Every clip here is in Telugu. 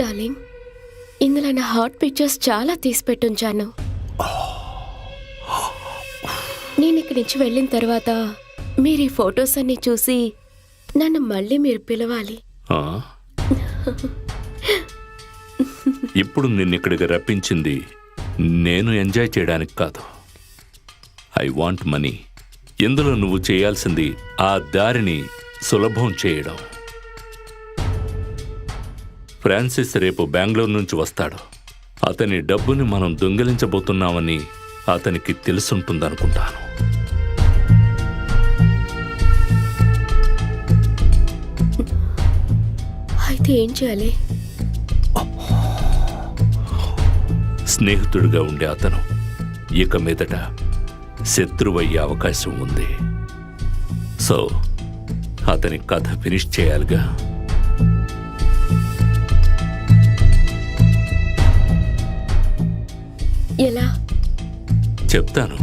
డార్లింగ్, ఇందులో నా హాట్ పిక్చర్స్ చాలా తీసి పెట్టుంచాను. నేను ఇక్కడి నుంచి వెళ్ళిన తర్వాత మీరు ఈ ఫొటోస్ అన్ని చూసి నన్ను మళ్ళీ మీరు పిలవాలి. ఇప్పుడు నిన్నిక్కడికి రప్పించింది నేను ఎంజాయ్ చేయడానికి కాదు. I want money. ఇందులో నువ్వు చేయాల్సింది ఆ దారిని సులభం చేయడం. ఫ్రాన్సిస్ రేపు బెంగళూరు నుంచి వస్తాడు. అతని డబ్బుని మనం దొంగిలించబోతున్నామని అతనికి తెలుసుంటుందనుకుంటాను. అయితే ఏం చేయాలి? స్నేహితుడిగా ఉండే అతను ఇక మీదట శత్రువయ్యే అవకాశం ఉంది. సో అతని కథ ఫినిష్ చేయాలిగా. ఎలా చెప్తాను,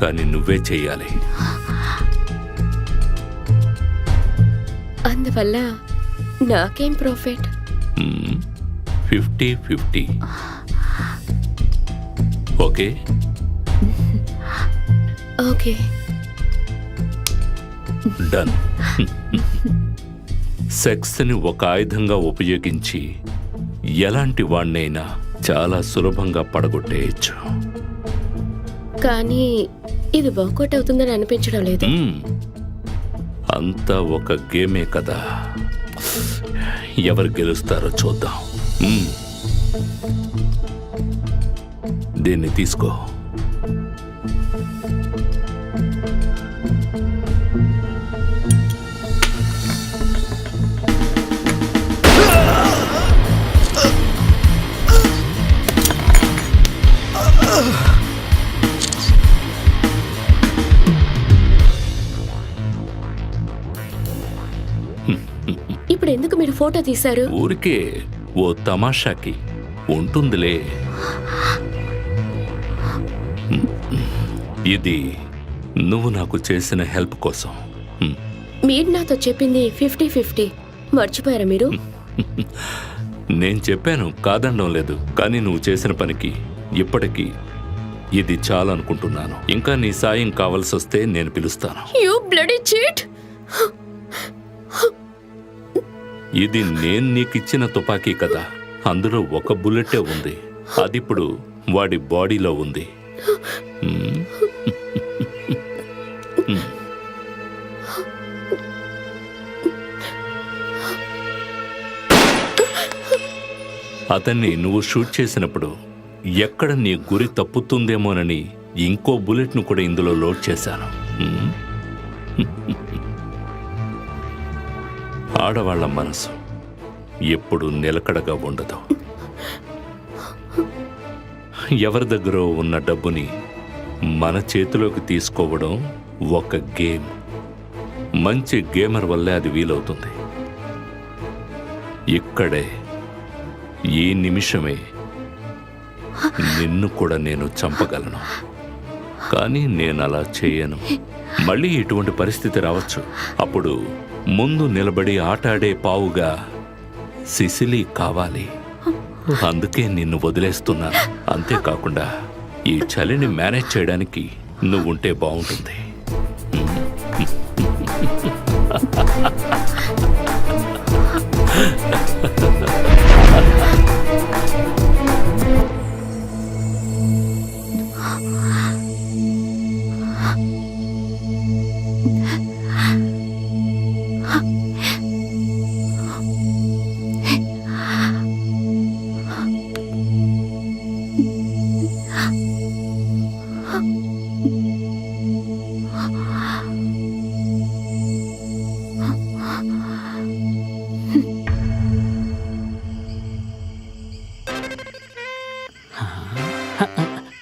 కానీ నువ్వే చెయ్యాలి. అందువల్ల నాకేం ప్రాఫిట్? 50-50. ఓకే? Okay, done. సెక్స్ని ఒక ఆయుధంగా ఉపయోగించి ఎలాంటి వాణ్ణైనా చాలా సులభంగా పడగొట్టేయచ్చు. కానీ ఇది వర్కౌట్ అవుతుందని అనిపించడం లేదు. అంతా ఒక గేమే కదా. ఎవరు గెలుస్తారో చూద్దాం. దీన్ని తీసుకో. ఇప్పుడు ఎందుకు మీరు ఫోటో తీశారు? ఊరికే ఓ తమాషాకి ఉంటుందిలే. ఇది నువ్వు నాకు చేసిన హెల్ప్ కోసం. మీరు నాతో చెప్పింది 50-50 మర్చిపోయారా మీరు? నేను చెప్పాను, కాదనడం లేదు. కానీ నువ్వు చేసిన పనికి ఇప్పటికీ ఇది చాలనుకుంటున్నాను. ఇంకా నీ సాయం కావాల్సి వస్తే నేను పిలుస్తాను. You bloody cheat! ఇది నేను నీకిచ్చిన తుపాకీ కదా. అందులో ఒక బుల్లెటే ఉంది. అదిప్పుడు వాడి బాడీలో ఉంది. అతన్ని నువ్వు షూట్ చేసినప్పుడు ఎక్కడ నీ గురి తప్పుతుందేమోనని ఇంకో బుల్లెట్ను కూడా ఇందులో లోడ్ చేశాను. ఆడవాళ్ల మనసు ఎప్పుడు నిలకడగా ఉండదు. ఎవరి దగ్గర ఉన్న డబ్బుని మన చేతిలోకి తీసుకోవడం ఒక గేమ్. మంచి గేమర్ వల్లే అది వీలవుతుంది. ఇక్కడే ఈ నిమిషమే నిన్ను కూడా నేను చంపగలను. కానీ నేను అలా చేయను. మళ్ళీ ఇటువంటి పరిస్థితి రావచ్చు. అప్పుడు ముందు నిలబడి ఆటాడే పావుగా సిసిలీ కావాలి. అందుకే నిన్ను వదిలేస్తున్నాను. అంతేకాకుండా ఈ చలిని మేనేజ్ చేయడానికి నువ్వుంటే బాగుంటుంది.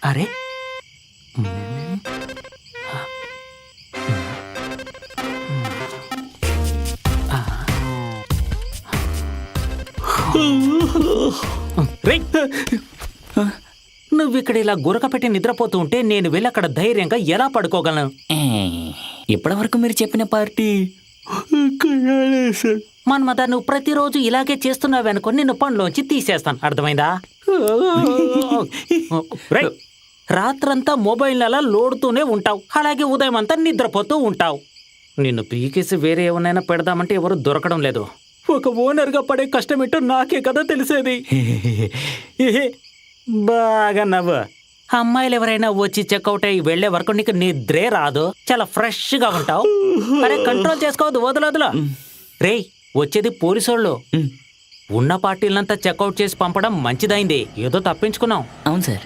అరే నువ్విక్కడ ఇలా గురక పెట్టి నిద్రపోతూ ఉంటే నేను వెళ్ళి అక్కడ ధైర్యంగా ఎలా పడుకోగలను? ఇప్పటివరకు మీరు చెప్పిన పార్టీ మన్మద, నువ్వు ప్రతిరోజు ఇలాగే చేస్తున్నావనుకో నిన్ను పనిలోంచి తీసేస్తాను, అర్థమైందా? రేయ్, రాత్రంతా మొబైల్ అలా లోడుతూనే ఉంటావు, అలాగే ఉదయం అంతా నిద్రపోతూ ఉంటావు. నిన్ను పీకేసి వేరే ఏమన్నా పెడదామంటే ఎవరు దొరకడం లేదు. ఒక ఓనర్గా పడే కష్టమేంటో నాకే కదా తెలిసేది. బాగా నవ్వు. అమ్మాయిలు ఎవరైనా వచ్చి చెక్అవుట్ అయ్యి వెళ్లే వరకు నీకు నిద్రే రాదు, చాలా ఫ్రెష్గా ఉంటావు. అరే కంట్రోల్ చేసుకోవద్దు, వదలొదలు. రేయ్, వచ్చేది పోలీసోళ్ళు. ఉన్న పార్టీలంతా చెక్అవుట్ చేసి పంపడం మంచిదైంది, ఏదో తప్పించుకున్నాం. అవును సార్.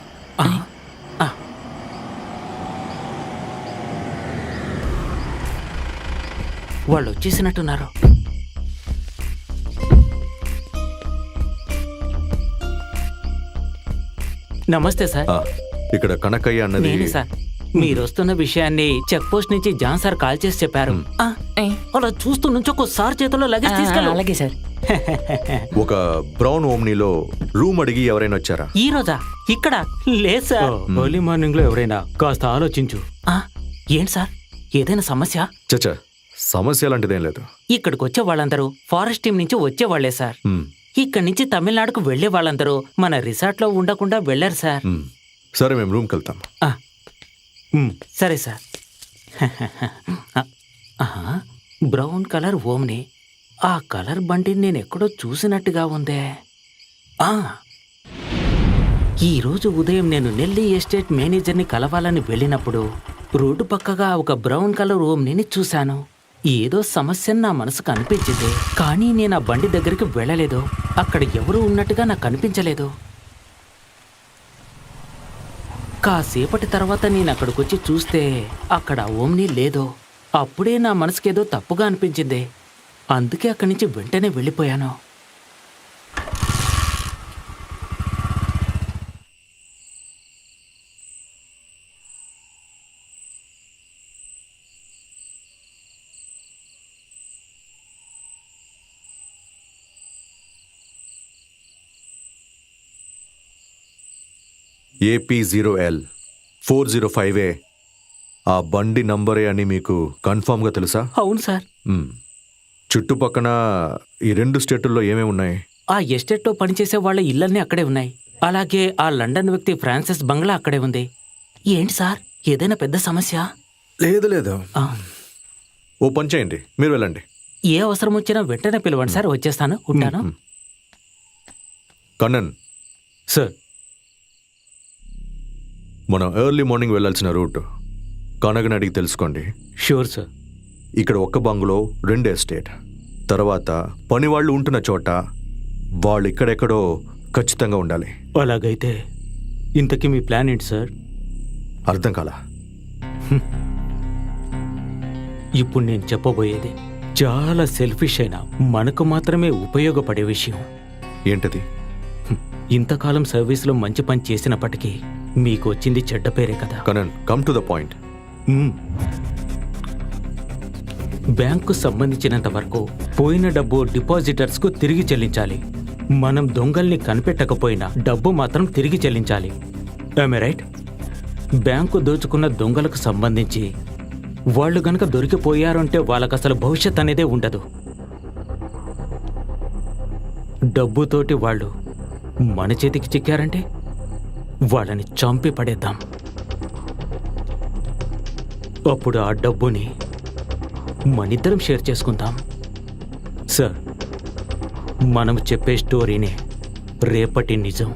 వాళ్ళు వచ్చేసినట్టున్నారు. నమస్తే సార్. ఇక్కడ కనకయ్య అన్నది నేనే సార్. మీరు వస్తున్న విషయాన్ని చెక్ పోస్ట్ నుంచి జాన్ సార్ కాల్ చేసి చెప్పారు. అలా చూస్తూ నుంచి ఒక్కోసారి చేతిలో లగేజ్ తీసుకెళ్ళు. అలాగే సార్. ఒక బ్రౌన్ ఓమ్నీలో రూమ్ అడిగి ఎవరైనా వచ్చారా? ఈ రోజా? ఇక్కడ లేదు సార్. ఎర్లీ మార్నింగ్ లో ఎవరైనా కాస్త ఆలోచించు. ఏంటి సార్, ఏదైనా సమస్య? చచ్చా, సమస్య లాంటిదేం లేదు. ఇక్కడికి వచ్చే వాళ్ళందరూ ఫారెస్ట్ టీం నుంచి వచ్చేవాళ్లే సార్. ఇక్కడి నుంచి తమిళనాడుకు వెళ్లే వాళ్ళందరూ మన రిసార్ట్ లో ఉండకుండా వెళ్లారు సార్. సరే, మేము రూమ్కి వెళ్తాం. సరే సార్. బ్రౌన్ కలర్ ఓమ్ని, ఆ కలర్ బండిని నేను ఎక్కడో చూసినట్టుగా ఉందే. ఈరోజు ఉదయం నేను నెల్లీ ఎస్టేట్ మేనేజర్ని కలవాలని వెళ్ళినప్పుడు రోడ్డు పక్కగా ఒక బ్రౌన్ కలర్ ఓమ్ని చూశాను. ఏదో సమస్య నా మనసుకు అనిపించింది, కానీ నేను ఆ బండి దగ్గరికి వెళ్ళలేదు. అక్కడ ఎవరు ఉన్నట్టుగా నాకు అనిపించలేదు. కాసేపటి తర్వాత నేను అక్కడికొచ్చి చూస్తే అక్కడ ఓమ్ని లేదు. అప్పుడే నా మనసుకేదో తప్పుగా అనిపించింది, అందుకే అక్కడి నుంచి వెంటనే వెళ్ళిపోయాను. AP0L 405A ఆ బండి నంబరే అని మీకు కన్ఫామ్గా తెలుసా? అవును సార్. చుట్టుపక్కన ఈ 2 స్టేటుల్లో ఏమేమి ఉన్నాయి? ఆ ఎస్టేట్లో పనిచేసే వాళ్ళ ఇళ్ళన్నీ అక్కడే ఉన్నాయి. అలాగే ఆ లండన్ వ్యక్తి ఫ్రాన్సిస్ బంగ్లా అక్కడే ఉంది. ఏంటి సార్, ఏదైనా పెద్ద సమస్య? లేదు. ఓ పని చేయండి, మీరు వెళ్ళండి. ఏ అవసరం వచ్చినా వెంటనే పిలవండి సార్, వచ్చేస్తాను. ఉంటాను. కన్నన్ సార్, మనం ఎర్లీ మార్నింగ్ వెళ్ళాల్సిన రూట్ కనగని అడిగి తెలుసుకోండి. Sure sir. ఇక్కడ ఒక్క బంగ్లో 2 ఎస్టేట్, తర్వాత పని వాళ్ళు ఉంటున్న చోట వాళ్ళు ఇక్కడెక్కడో ఖచ్చితంగా ఉండాలి. అలాగైతే ఇంతకీ మీ ప్లాన్ ఏంటి సార్? అర్థం కాలా? ఇప్పుడు నేను చెప్పబోయేది చాలా సెల్ఫిష్ అయినా మనకు మాత్రమే ఉపయోగపడే విషయం. ఏంటది? ఇంతకాలం సర్వీస్లో మంచి పని చేసినప్పటికీ మీకు వచ్చింది చెడ్డ పేరే కదా. Kannan, come to the point. Bank సంబంధించినంత వరకు పోయిన డబ్బు డిపాజిటర్స్కు తిరిగి చెల్లించాలి. మనం దొంగల్ని కనిపెట్టకపోయినా డబ్బు మాత్రం తిరిగి చెల్లించాలి. I'm right? బ్యాంకు దోచుకున్న దొంగలకు సంబంధించి వాళ్ళు గనక దొరికిపోయారంటే వాళ్ళకు అసలు భవిష్యత్ అనేదే ఉండదు. డబ్బుతోటి వాళ్ళు మన చేతికి చిక్కారంటే వాళ్ళని చంపి పడేద్దాం. అప్పుడు ఆ డబ్బుని మనిద్దరం షేర్ చేసుకుందాం. సార్, మనం చెప్పే స్టోరీనే రేపటి నిజం.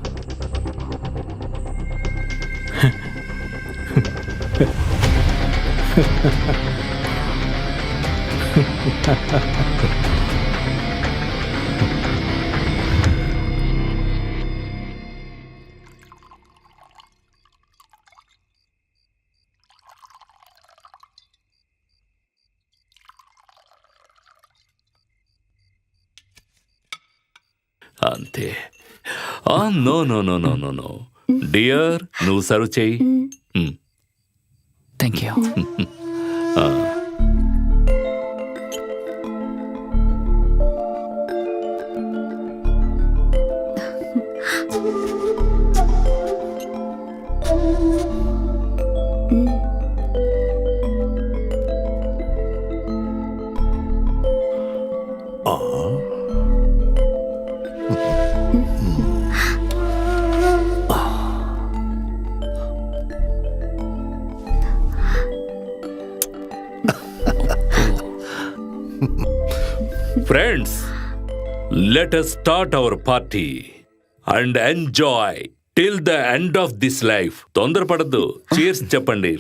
అంతే. నో డియర్, నువ్వు సర్వ్ చేయి. Thank you. Friends, let us start our party and enjoy till the end of this life. తొందరపడద్దు. చీర్స్ చెప్పండి.